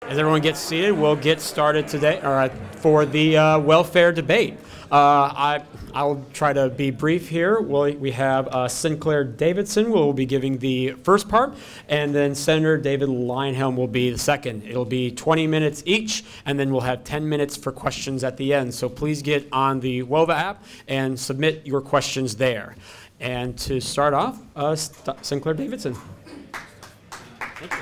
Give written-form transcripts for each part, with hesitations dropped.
As everyone gets seated, we'll get started today for the welfare debate. I'll try to be brief here. We have Sinclair Davidson will be giving the first part, and then Senator David Leyonhjelm will be the second. It'll be 20 minutes each, and then we'll have 10 minutes for questions at the end. So please get on the WOVA app and submit your questions there. And to start off, Sinclair Davidson. Thank you.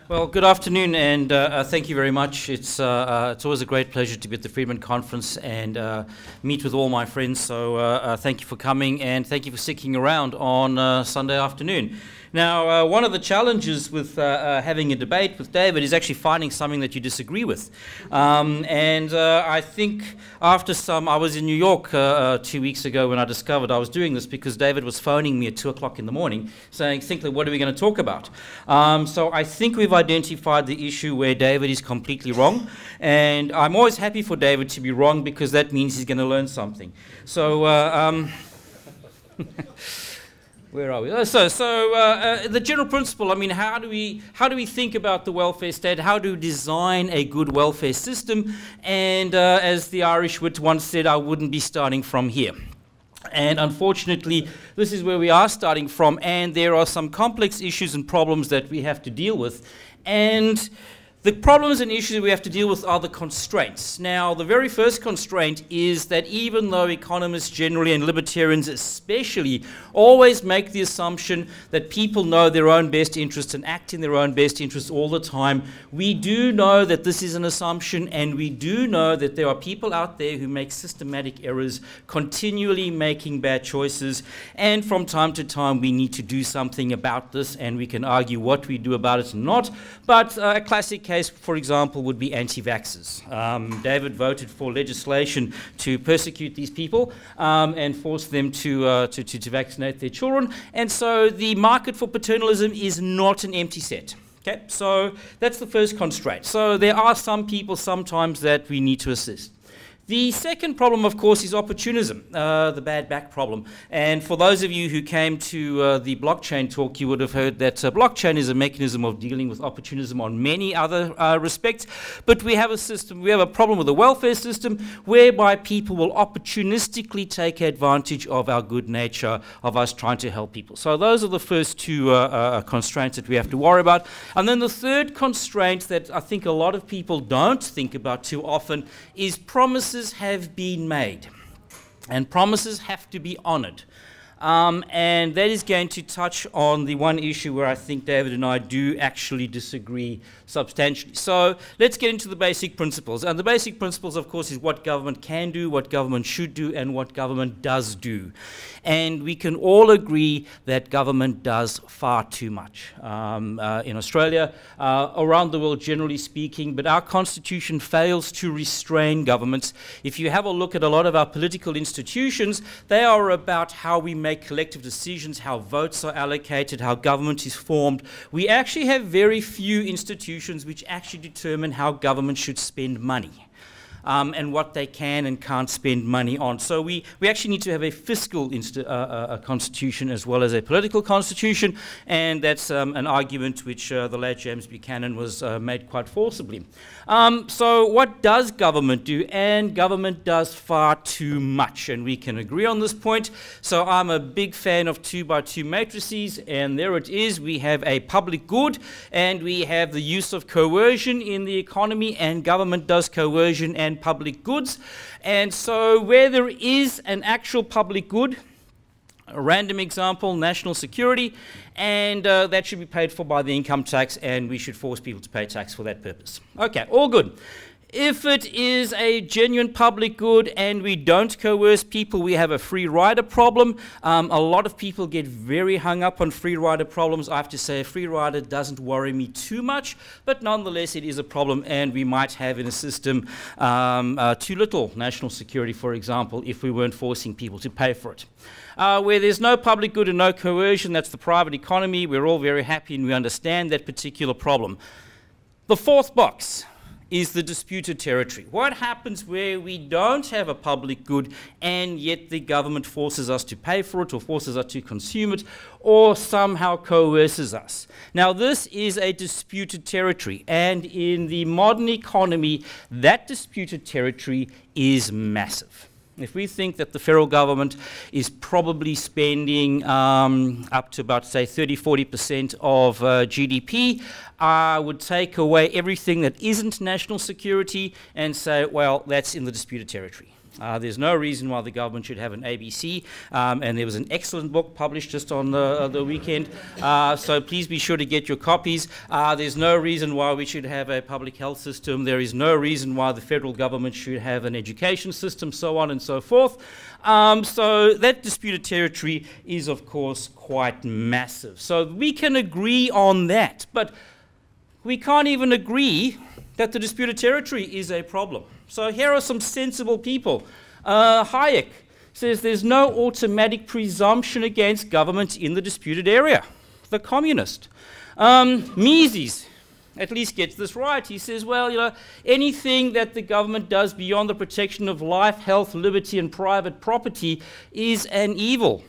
Well, good afternoon, and thank you very much. It's always a great pleasure to be at the Friedman conference and meet with all my friends. So thank you for coming, and thank you for sticking around on Sunday afternoon. Now, one of the challenges with having a debate with David is actually finding something that you disagree with. I think after I was in New York 2 weeks ago when I discovered I was doing this because David was phoning me at 2 o'clock in the morning saying, Sinclair, what are we going to talk about? So I think we've identified the issue where David is completely wrong. And I'm always happy for David to be wrong because that means he's going to learn something. So... where are we? The general principle, I mean, how do we think about the welfare state? How do we design a good welfare system? And as the Irish wit once said, I wouldn't be starting from here. And unfortunately, this is where we are starting from, and there are some complex issues and problems that we have to deal with. And the problems and issues we have to deal with are the constraints. Now, the very first constraint is that even though economists generally and libertarians especially always make the assumption that people know their own best interests and act in their own best interests all the time, we do know that this is an assumption, and we do know that there are people out there who make systematic errors, continually making bad choices, and from time to time we need to do something about this, and we can argue what we do about it or not. But a classic case, for example, would be anti-vaxxers. David voted for legislation to persecute these people and force them to vaccinate their children. And so the market for paternalism is not an empty set. Okay, so that's the first constraint. So there are some people sometimes that we need to assist. The second problem, of course, is opportunism, the bad back problem. And for those of you who came to the blockchain talk, you would have heard that blockchain is a mechanism of dealing with opportunism on many other respects. But we have a system, we have a problem with the welfare system whereby people will opportunistically take advantage of our good nature of us trying to help people. So those are the first two constraints that we have to worry about. And then the third constraint that I think a lot of people don't think about too often is promises have been made, and promises have to be honored. And that is going to touch on the one issue where I think David and I do actually disagree substantially. So let's get into the basic principles. And the basic principles, of course, is what government can do, what government should do, and what government does do. And we can all agree that government does far too much in Australia, around the world generally speaking, but our constitution fails to restrain governments. If you have a look at a lot of our political institutions, they are about how we make collective decisions, how votes are allocated, how government is formed. We actually have very few institutions which actually determine how government should spend money. And what they can and can't spend money on. So we actually need to have a fiscal constitution as well as a political constitution, and that's an argument which the late James Buchanan was made quite forcibly. So what does government do? And government does far too much, and we can agree on this point. So I'm a big fan of 2x2 matrices, and there it is. We have a public good, and we have the use of coercion in the economy, and government does coercion and public goods. And so where there is an actual public good, a random example, national security, and that should be paid for by the income tax, and we should force people to pay tax for that purpose. Okay, all good. If it is a genuine public good and we don't coerce people, we have a free rider problem. A lot of people get very hung up on free rider problems. I have to say a free rider doesn't worry me too much, but nonetheless it is a problem, and we might have in a system too little national security, for example, if we weren't forcing people to pay for it. Where there's no public good and no coercion, that's the private economy. We're all very happy and we understand that particular problem. The fourth box is the disputed territory. What happens where we don't have a public good and yet the government forces us to pay for it or forces us to consume it or somehow coerces us? Now, this is a disputed territory, and in the modern economy, that disputed territory is massive. If we think that the federal government is probably spending up to about, say, 30–40% of GDP, I would take away everything that isn't national security and say, well, that's in the disputed territory. There's no reason why the government should have an ABC, and there was an excellent book published just on the weekend, so please be sure to get your copies. There's no reason why we should have a public health system. There is no reason why the federal government should have an education system, so on and so forth. So that disputed territory is, of course, quite massive. So we can agree on that, but we can't even agree that the disputed territory is a problem. So here are some sensible people. Hayek says there's no automatic presumption against government in the disputed area. The communist. Mises at least gets this right. He says, well, you know, anything that the government does beyond the protection of life, health, liberty, and private property is an evil.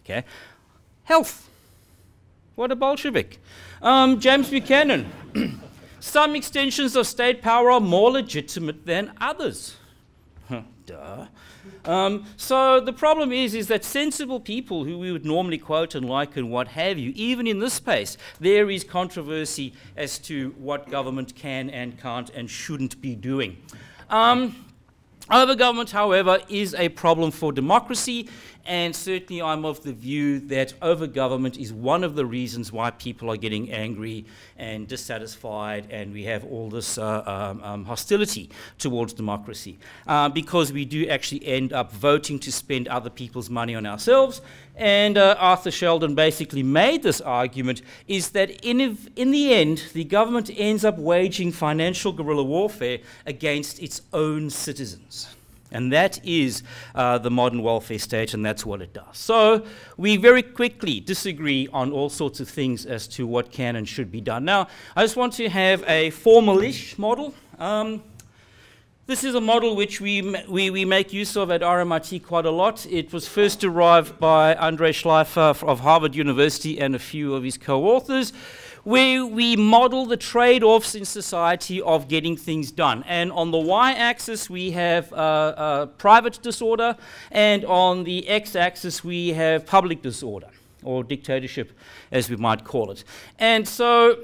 Okay. Health. What a Bolshevik. James Buchanan. Some extensions of state power are more legitimate than others. Duh. So the problem is that sensible people who we would normally quote and like and what have you, even in this space, there is controversy as to what government can and can't and shouldn't be doing. Overgovernment, however, is a problem for democracy, and certainly I'm of the view that overgovernment is one of the reasons why people are getting angry and dissatisfied, and we have all this hostility towards democracy, because we do actually end up voting to spend other people's money on ourselves. And Arthur Sheldon basically made this argument, is that in the end, the government ends up waging financial guerrilla warfare against its own citizens. And that is the modern welfare state, and that's what it does. So we very quickly disagree on all sorts of things as to what can and should be done. Now, I just want to have a formal-ish model. This is a model which we make use of at RMIT quite a lot. It was first derived by Andrei Schleifer of Harvard University and a few of his co-authors, where we model the trade-offs in society of getting things done. And on the y-axis, we have private disorder, and on the x-axis, we have public disorder, or dictatorship, as we might call it. And so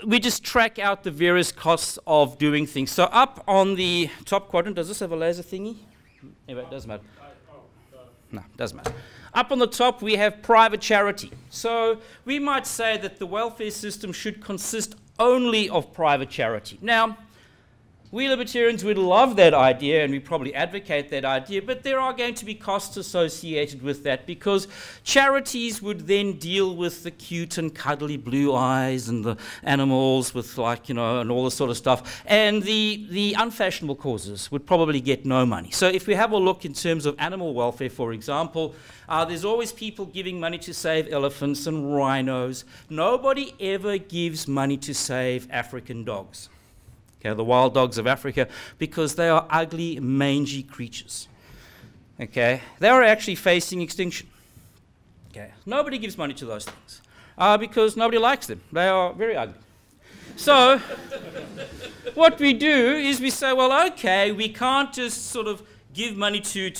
we just track out the various costs of doing things. So up on the top quadrant, does this have a laser thingy? Anyway, it doesn't matter. No, it doesn't matter. Up on the top, we have private charity. So we might say that the welfare system should consist only of private charity. Now, we libertarians would love that idea, and we probably advocate that idea, but there are going to be costs associated with that, because charities would then deal with the cute and cuddly blue eyes and the animals with, like, you know, and all this sort of stuff, and the unfashionable causes would probably get no money. So if we have a look in terms of animal welfare, for example, there's always people giving money to save elephants and rhinos. Nobody ever gives money to save African dogs. Okay, the wild dogs of Africa, because they are ugly, mangy creatures. Okay, they are actually facing extinction. Okay, nobody gives money to those things because nobody likes them. They are very ugly. So what we do is we say, well, okay, we can't just sort of give money to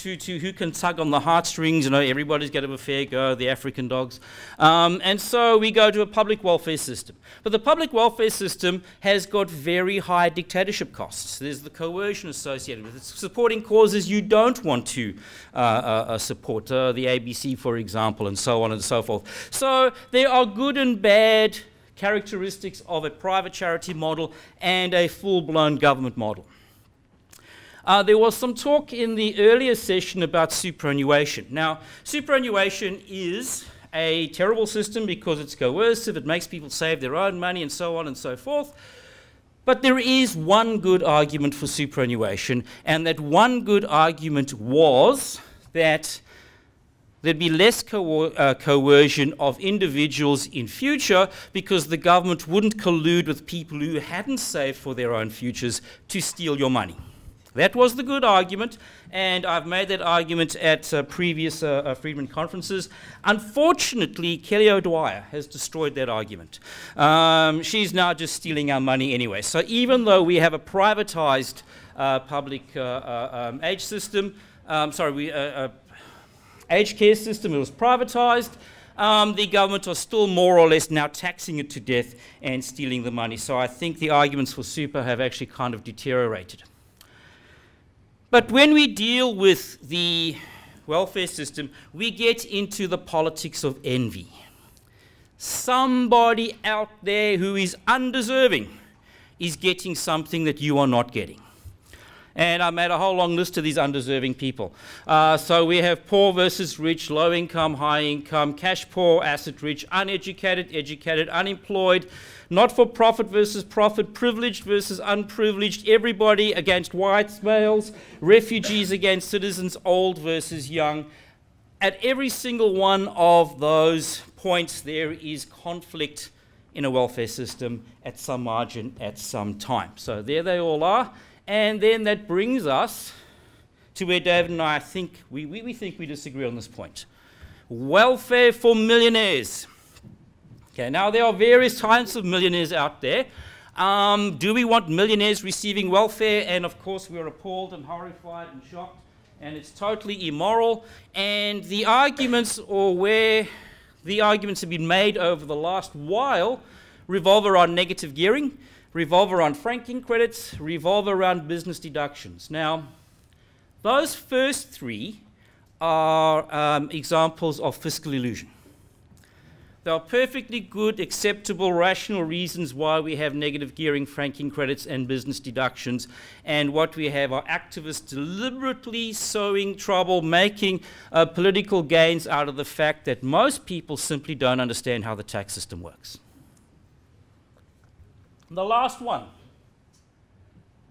who can tug on the heartstrings. You know, everybody's got to have a fair go, the African dogs. And so we go to a public welfare system. But the public welfare system has got very high dictatorship costs. There's the coercion associated with it, supporting causes you don't want to support, the ABC, for example, and so on and so forth. So there are good and bad characteristics of a private charity model and a full-blown government model. There was some talk in the earlier session about superannuation. Now, superannuation is a terrible system because it's coercive, it makes people save their own money, and so on and so forth. But there is one good argument for superannuation, and that one good argument was that there'd be less coercion of individuals in future because the government wouldn't collude with people who hadn't saved for their own futures to steal your money. That was the good argument, and I've made that argument at previous Friedman conferences. Unfortunately, Kelly O'Dwyer has destroyed that argument. She's now just stealing our money anyway. So even though we have a privatized public age system, aged care system, it was privatized, the government are still more or less now taxing it to death and stealing the money. So I think the arguments for super have actually kind of deteriorated. But when we deal with the welfare system, we get into the politics of envy. Somebody out there who is undeserving is getting something that you are not getting. And I made a whole long list of these undeserving people. So we have poor versus rich, low income, high income, cash poor, asset rich, uneducated, educated, unemployed, not-for-profit versus profit, privileged versus unprivileged, everybody against white males, refugees against citizens, old versus young. At every single one of those points, there is conflict in a welfare system at some margin at some time. So there they all are. And then that brings us to where David and I think we think we disagree on this point. Welfare for millionaires. Okay, now there are various types of millionaires out there. Do we want millionaires receiving welfare? And of course we're appalled and horrified and shocked, and it's totally immoral. And the arguments, or where the arguments have been made over the last while, revolve around negative gearing, revolve around franking credits, revolve around business deductions. Now, those first three are examples of fiscal illusion. There are perfectly good, acceptable, rational reasons why we have negative gearing, franking credits, and business deductions. And what we have are activists deliberately sowing trouble, making political gains out of the fact that most people simply don't understand how the tax system works. The last one.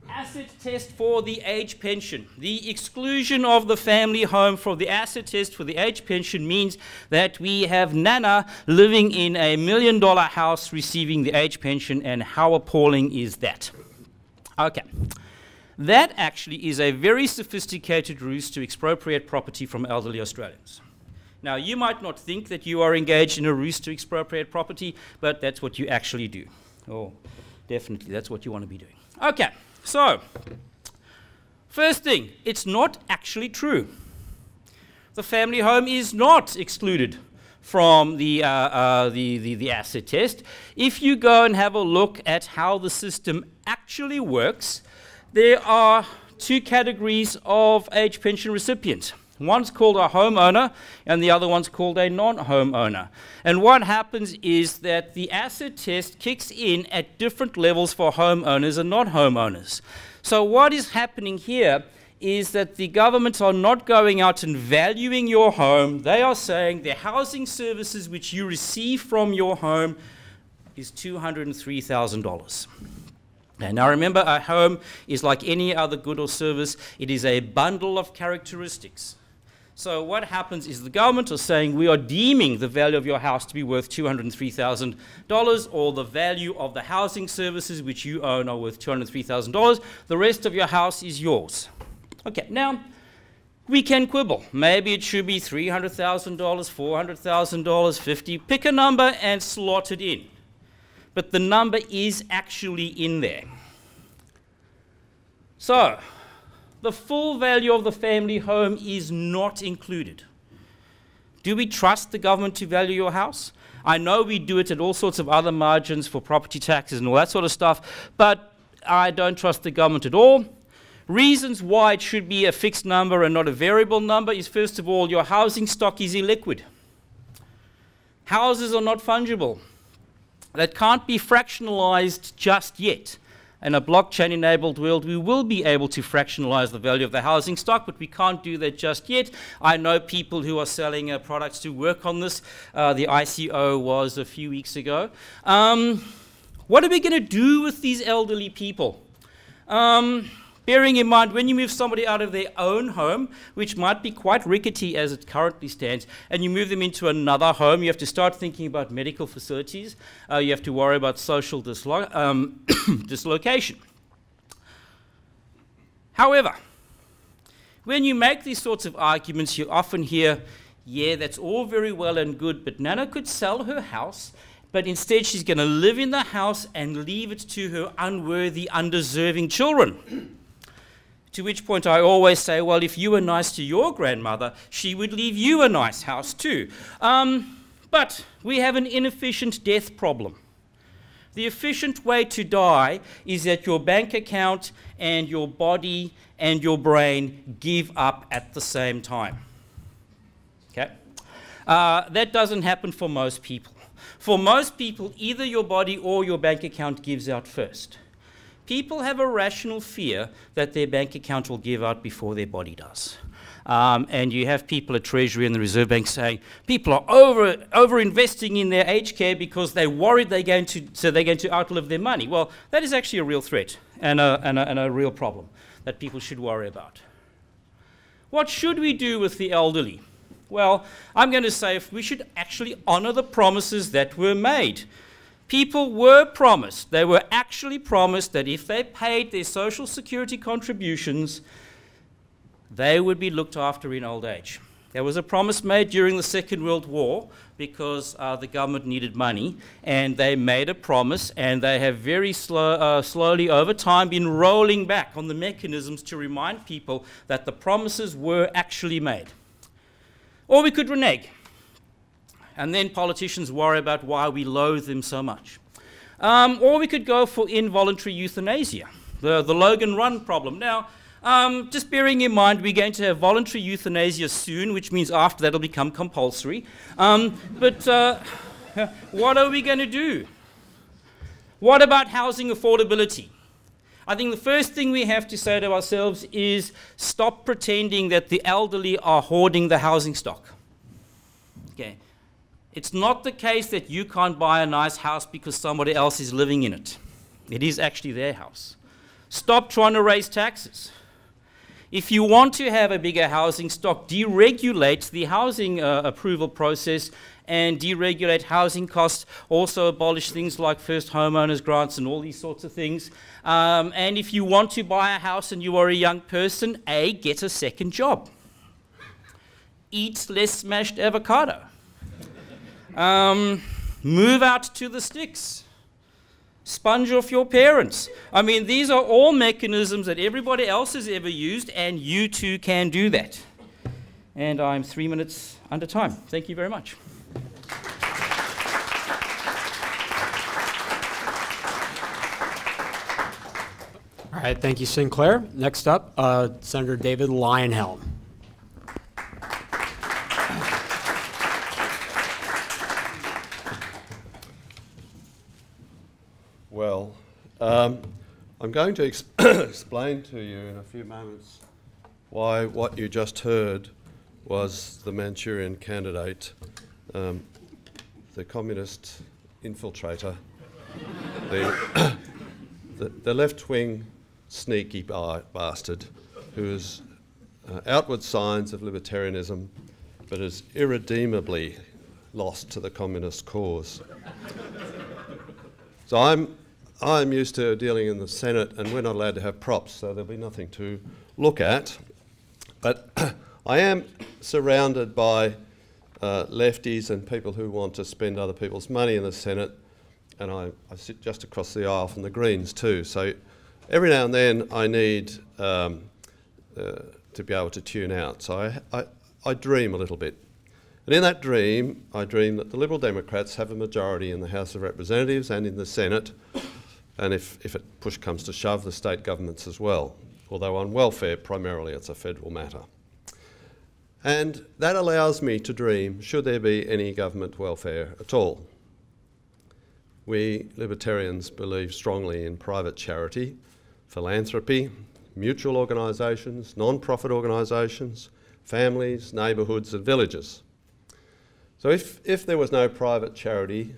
Asset test for the age pension. The exclusion of the family home from the asset test for the age pension means that we have Nana living in a $1 million house receiving the age pension, and how appalling is that? Okay. That actually is a very sophisticated ruse to expropriate property from elderly Australians. Now, you might not think that you are engaged in a ruse to expropriate property, but that's what you actually do. Oh, definitely, that's what you want to be doing. Okay. So, first thing, it's not actually true. The family home is not excluded from the asset test. If you go and have a look at how the system actually works, there are two categories of age pension recipients. One's called a homeowner, and the other one's called a non-homeowner. And what happens is that the asset test kicks in at different levels for homeowners and non-homeowners. So what is happening here is that the governments are not going out and valuing your home. They are saying the housing services which you receive from your home is $203,000. And now remember, a home is like any other good or service. It is a bundle of characteristics. So what happens is the government is saying we are deeming the value of your house to be worth $203,000, or the value of the housing services which you own are worth $203,000. The rest of your house is yours. Okay, now we can quibble. Maybe it should be $300,000, $400,000, $50,000. Pick a number and slot it in. But the number is actually in there. So, the full value of the family home is not included. Do we trust the government to value your house? I know we do it at all sorts of other margins for property taxes and all that sort of stuff, but I don't trust the government at all. Reasons why it should be a fixed number and not a variable number is, first of all, your housing stock is illiquid. Houses are not fungible. That can't be fractionalized just yet. In a blockchain-enabled world, we will be able to fractionalize the value of the housing stock, but we can't do that just yet. I know people who are selling products to work on this. The ICO was a few weeks ago. What are we going to do with these elderly people? Bearing in mind, when you move somebody out of their own home, which might be quite rickety as it currently stands, and you move them into another home, you have to start thinking about medical facilities. You have to worry about social dislocation. However, when you make these sorts of arguments, you often hear, yeah, that's all very well and good, but Nana could sell her house, but instead she's going to live in the house and leave it to her unworthy, undeserving children. To which point I always say, well, if you were nice to your grandmother, she would leave you a nice house too. But we have an inefficient death problem. The efficient way to die is that your bank account and your body and your brain give up at the same time. Okay? That doesn't happen for most people. For most people, either your body or your bank account gives out first. People have a rational fear that their bank account will give out before their body does. And you have people at Treasury and the Reserve Bank saying people are over investing in their aged care because they're worried they're going to outlive their money. Well, that is actually a real threat and a real problem that people should worry about. What should we do with the elderly? Well, I'm going to say we should actually honor the promises that were made. People were promised, they were actually promised that if they paid their social security contributions, they would be looked after in old age. There was a promise made during the Second World War because the government needed money, and they made a promise, and they have very slowly over time been rolling back on the mechanisms to remind people that the promises were actually made. Or we could renege. And then politicians worry about why we loathe them so much. Or we could go for involuntary euthanasia, the Logan Run problem. Now, just bearing in mind we're going to have voluntary euthanasia soon, which means after that it'll become compulsory. But what are we going to do? What about housing affordability? I think the first thing we have to say to ourselves is stop pretending that the elderly are hoarding the housing stock. Okay. It's not the case that you can't buy a nice house because somebody else is living in it. It is actually their house. Stop trying to raise taxes. If you want to have a bigger housing stock, deregulate the housing approval process and deregulate housing costs. Also abolish things like first homeowners grants and all these sorts of things. And if you want to buy a house and you are a young person, get a second job. Eat less smashed avocado. Move out to the sticks. Sponge off your parents. I mean, these are all mechanisms that everybody else has ever used, and you too can do that. And I'm 3 minutes under time. Thank you very much. All right, thank you, Sinclair. Next up, Senator David Leyonhjelm. Well, I'm going to explain to you in a few moments why what you just heard was the Manchurian candidate, the communist infiltrator, the left-wing sneaky bastard who has outward signs of libertarianism but is irredeemably lost to the communist cause. So I'm used to dealing in the Senate, and we're not allowed to have props, so there'll be nothing to look at. But I am surrounded by lefties and people who want to spend other people's money in the Senate, and I sit just across the aisle from the Greens too. So every now and then I need to be able to tune out. So I dream a little bit. And in that dream, I dream that the Liberal Democrats have a majority in the House of Representatives and in the Senate, and if push comes to shove, the state governments as well. Although on welfare, primarily, it's a federal matter. And that allows me to dream, should there be any government welfare at all. We libertarians believe strongly in private charity, philanthropy, mutual organisations, non-profit organisations, families, neighbourhoods and villages. So if there was no private charity,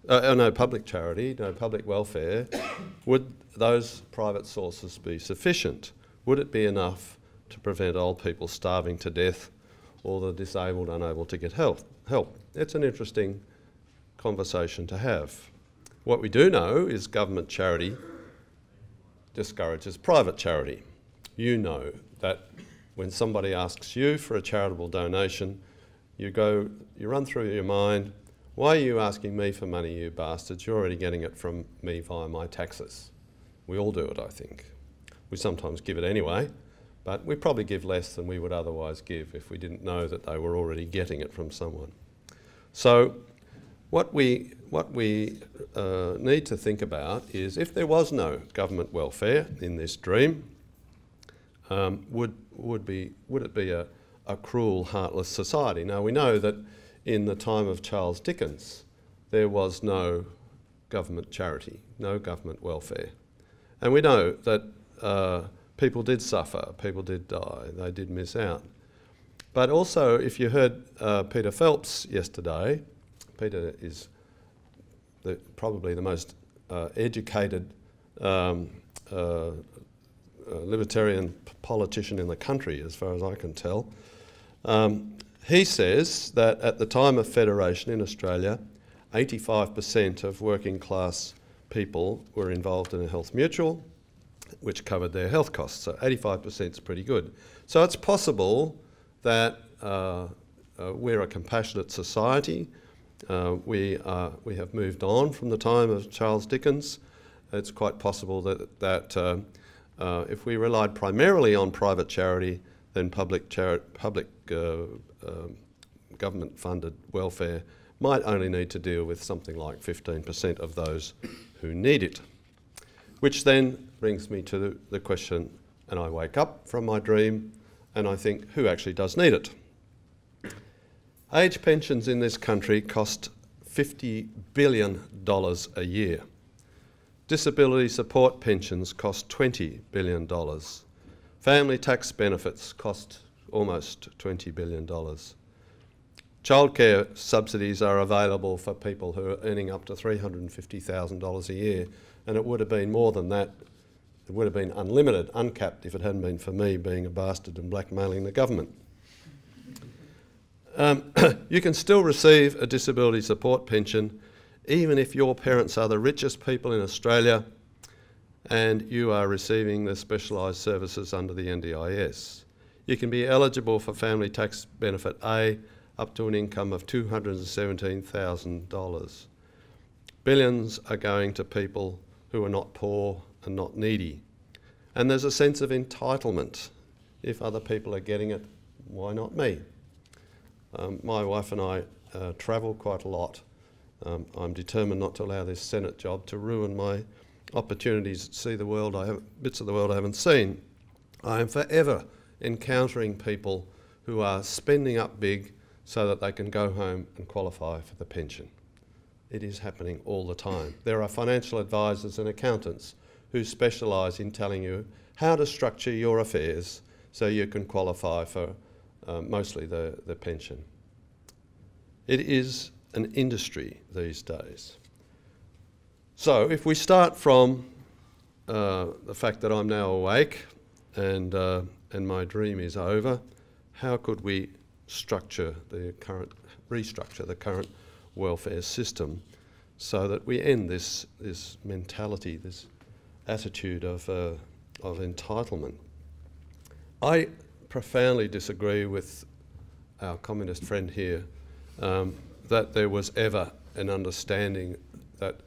no public charity, no public welfare, would those private sources be sufficient? Would it be enough to prevent old people starving to death or the disabled unable to get help? It's an interesting conversation to have. What we do know is government charity discourages private charity. You know that when somebody asks you for a charitable donation, you run through your mind, why are you asking me for money, you bastards? You're already getting it from me via my taxes. We all do it, I think. We sometimes give it anyway, but we probably give less than we would otherwise give if we didn't know that they were already getting it from someone. So what we need to think about is, if there was no government welfare in this dream, would it be a cruel, heartless society? Now, we know that in the time of Charles Dickens, there was no government charity, no government welfare. And we know that people did suffer, people did die, they did miss out. But also, if you heard Peter Phelps yesterday, Peter is probably the most educated Libertarian politician in the country, as far as I can tell. He says that at the time of federation in Australia, 85% of working class people were involved in a health mutual, which covered their health costs. So 85% is pretty good. So it's possible that we're a compassionate society. We have moved on from the time of Charles Dickens. It's quite possible that if we relied primarily on private charity, then public government-funded welfare might only need to deal with something like 15% of those who need it. Which then brings me to the question, and I wake up from my dream and I think, who actually does need it? Age pensions in this country cost $50 billion a year. Disability support pensions cost $20 billion. Family tax benefits cost almost $20 billion. Childcare subsidies are available for people who are earning up to $350,000 a year, and it would have been more than that. It would have been unlimited, uncapped, if it hadn't been for me being a bastard and blackmailing the government. You can still receive a disability support pension even if your parents are the richest people in Australia and you are receiving the specialised services under the NDIS. You can be eligible for family tax benefit A up to an income of $217,000. Billions are going to people who are not poor and not needy. And there's a sense of entitlement. If other people are getting it, why not me? My wife and I travel quite a lot. I'm determined not to allow this Senate job to ruin my opportunities to see the world, bits of the world I haven't seen. I am forever encountering people who are spending up big so that they can go home and qualify for the pension. It is happening all the time. There are financial advisors and accountants who specialise in telling you how to structure your affairs so you can qualify for mostly the pension. It is an industry these days. So if we start from the fact that I'm now awake and my dream is over, how could we restructure the current welfare system so that we end this mentality, this attitude of entitlement? I profoundly disagree with our communist friend here that there was ever an understanding that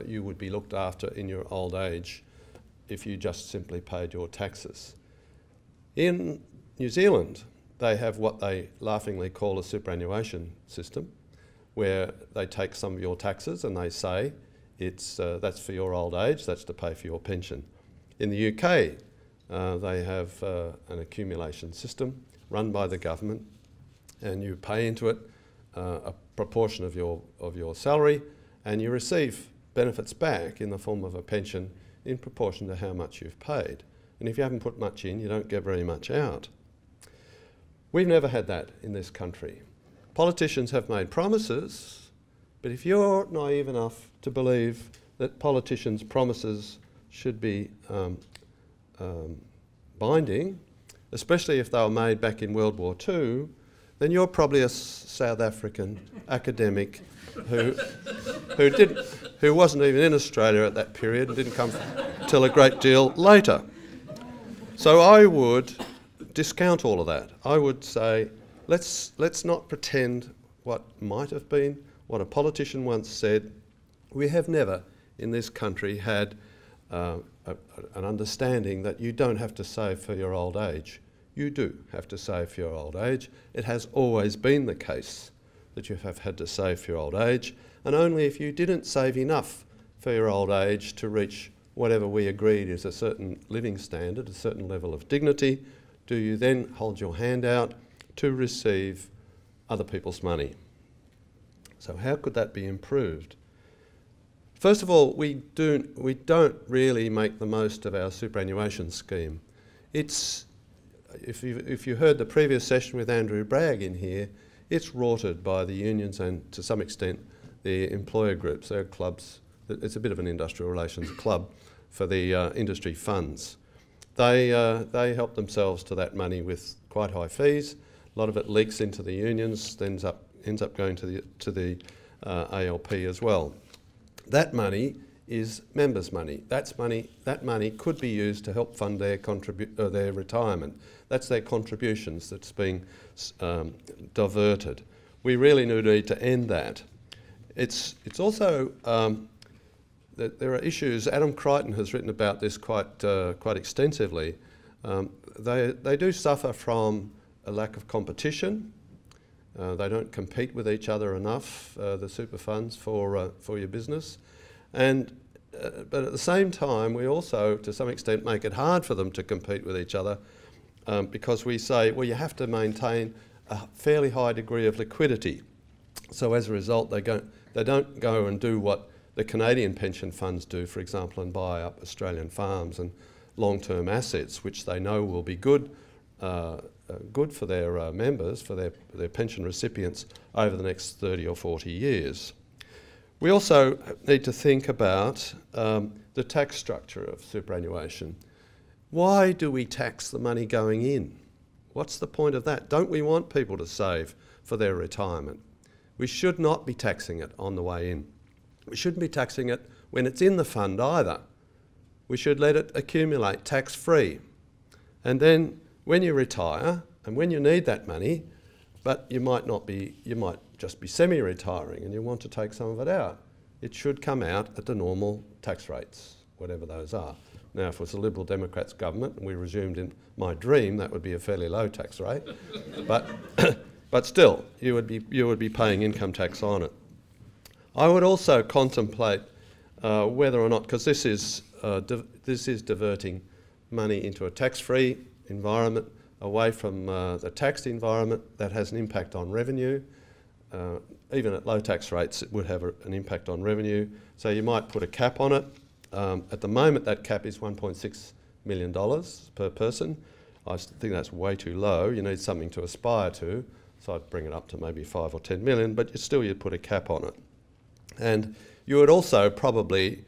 you would be looked after in your old age if you just simply paid your taxes. In New Zealand, they have what they laughingly call a superannuation system, where they take some of your taxes and they say that's for your old age, that's to pay for your pension. In the UK, they have an accumulation system run by the government, and you pay into it a proportion of your salary, and you receive benefits back in the form of a pension in proportion to how much you've paid. And if you haven't put much in, you don't get very much out. We've never had that in this country. Politicians have made promises, but if you're naive enough to believe that politicians' promises should be binding, especially if they were made back in World War II, then you're probably a South African academic who wasn't even in Australia at that period and didn't come till a great deal later. So I would discount all of that. I would say, let's not pretend what might have been, what a politician once said. We have never in this country had an understanding that you don't have to save for your old age. You do have to save for your old age. It has always been the case that you have had to save for your old age, and only if you didn't save enough for your old age to reach whatever we agreed is a certain living standard, a certain level of dignity, do you then hold your hand out to receive other people's money. So how could that be improved? First of all, we don't really make the most of our superannuation scheme. It's, if you heard the previous session with Andrew Bragg in here, it's rorted by the unions and to some extent the employer groups. They're clubs. It's a bit of an industrial relations club for the industry funds. They help themselves to that money with quite high fees. A lot of it leaks into the unions, ends up going to the ALP as well. That money is members' money. That money could be used to help fund their retirement. That's their contributions that's being diverted. We really need to end that. It's also that there are issues. Adam Crichton has written about this quite extensively. They do suffer from a lack of competition. They don't compete with each other enough, the super funds, for your business. But at the same time, we also, to some extent, make it hard for them to compete with each other because we say, well, you have to maintain a fairly high degree of liquidity. So as a result, they don't go and do what the Canadian pension funds do, for example, and buy up Australian farms and long-term assets, which they know will be good for their members, for their pension recipients over the next 30 or 40 years. We also need to think about the tax structure of superannuation. Why do we tax the money going in? What's the point of that? Don't we want people to save for their retirement? We should not be taxing it on the way in. We shouldn't be taxing it when it's in the fund either. We should let it accumulate tax-free. And then when you retire and when you need that money, but you might just be semi-retiring and you want to take some of it out, it should come out at the normal tax rates, whatever those are. Now, if it was a Liberal Democrats government and we resumed in my dream, that would be a fairly low tax rate. But still, you would be paying income tax on it. I would also contemplate whether or not, because this is diverting money into a tax-free environment, away from the taxed environment, that has an impact on revenue. Even at low tax rates, it would have an impact on revenue. So you might put a cap on it. At the moment, that cap is $1.6 million per person. I think that's way too low. You need something to aspire to. So I'd bring it up to maybe 5 or 10 million, but you'd put a cap on it. And you would also probably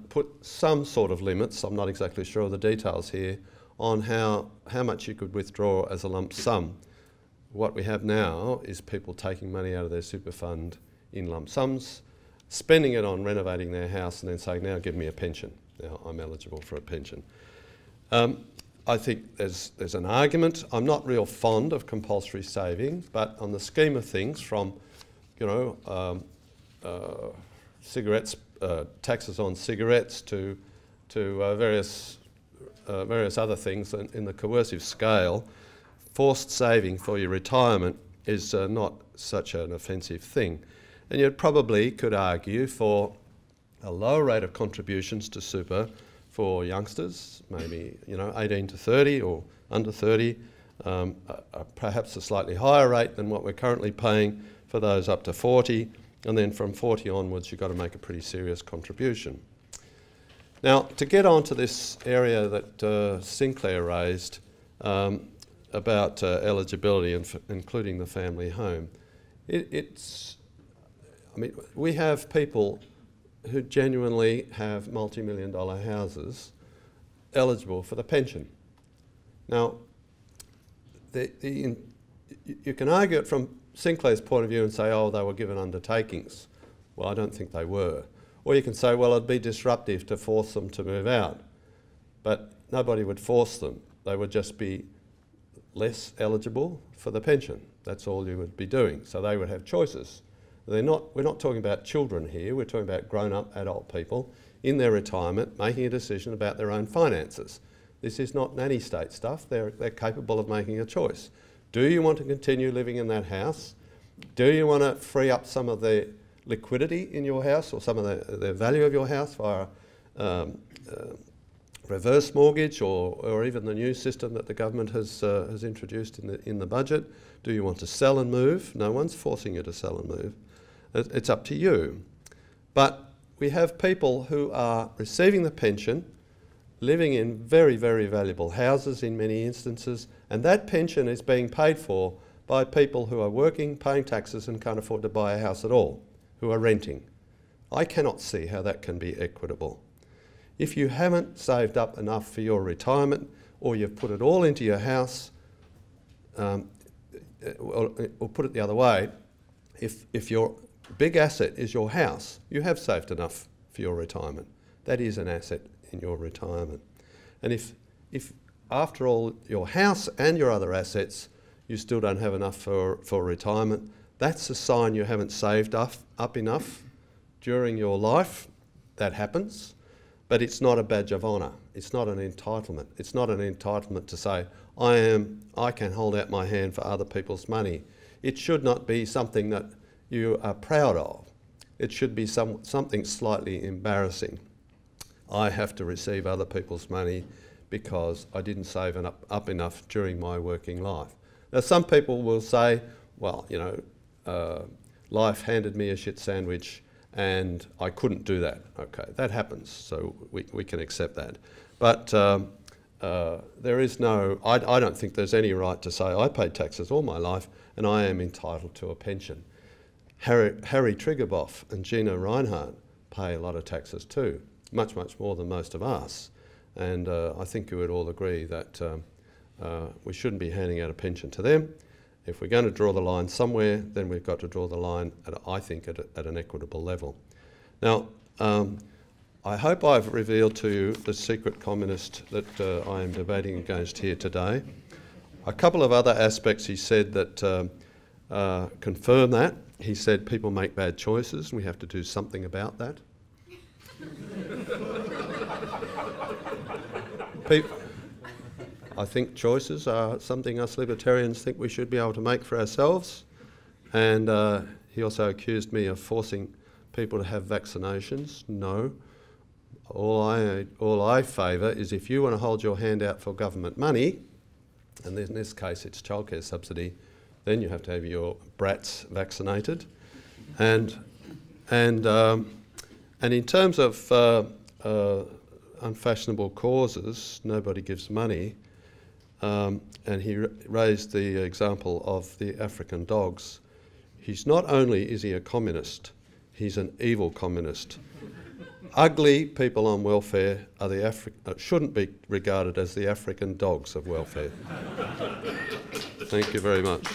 put some sort of limits, I'm not exactly sure of the details here, on how much you could withdraw as a lump sum. What we have now is people taking money out of their super fund in lump sums, spending it on renovating their house and then saying, now give me a pension. Now I'm eligible for a pension. I think there's an argument. I'm not real fond of compulsory saving, but on the scheme of things, from cigarettes, taxes on cigarettes to various other things in the coercive scale, forced saving for your retirement is not such an offensive thing. And you probably could argue for a lower rate of contributions to super for youngsters, maybe 18 to 30 or under 30, perhaps a slightly higher rate than what we're currently paying for those up to 40, and then from 40 onwards you've got to make a pretty serious contribution. Now, to get on to this area that Sinclair raised about eligibility, including the family home, we have people who genuinely have multi-million-dollar houses eligible for the pension. Now, you can argue it from Sinclair's point of view and say, oh, they were given undertakings. Well, I don't think they were. Or you can say, well, it'd be disruptive to force them to move out. But nobody would force them. They would just be less eligible for the pension. That's all you would be doing. So they would have choices. We're not talking about children here. We're talking about grown-up adult people in their retirement making a decision about their own finances. This is not nanny state stuff. They're capable of making a choice. Do you want to continue living in that house? Do you want to free up some of the liquidity in your house or some of the value of your house via reverse mortgage or even the new system that the government has introduced in the budget? Do you want to sell and move? No one's forcing you to sell and move. It's up to you. But we have people who are receiving the pension, living in very, very valuable houses in many instances, and that pension is being paid for by people who are working, paying taxes and can't afford to buy a house at all, who are renting. I cannot see how that can be equitable. If you haven't saved up enough for your retirement, or you've put it all into your house, or put it the other way, if your big asset is your house, you have saved enough for your retirement. That is an asset in your retirement. And if after all your house and your other assets, you still don't have enough for retirement, that's a sign you haven't saved up enough during your life. That happens. But it's not a badge of honour. It's not an entitlement. It's not an entitlement to say, I can hold out my hand for other people's money. It should not be something that you are proud of. It should be something slightly embarrassing. I have to receive other people's money because I didn't save up enough during my working life. Now, some people will say, well, you know, life handed me a shit sandwich and I couldn't do that. Okay, that happens, so we can accept that. But there is no, I don't think there's any right to say I paid taxes all my life and I am entitled to a pension. Harry Triggerboff and Gina Reinhardt pay a lot of taxes too, much, much more than most of us. And I think you would all agree that we shouldn't be handing out a pension to them. If we're going to draw the line somewhere, then we've got to draw the line, I think, at an equitable level. Now, I hope I've revealed to you the secret communist that I am debating against here today. A couple of other aspects he said that confirm that. He said people make bad choices and we have to do something about that. I think choices are something us libertarians think we should be able to make for ourselves. And he also accused me of forcing people to have vaccinations. No. All I favour is if you want to hold your hand out for government money, and in this case it's childcare subsidy, then you have to have your brats vaccinated. And in terms of unfashionable causes, nobody gives money. And he raised the example of the African dogs. He's not only is he a communist, he's an evil communist. Ugly people on welfare are shouldn't be regarded as the African dogs of welfare. Thank you very much.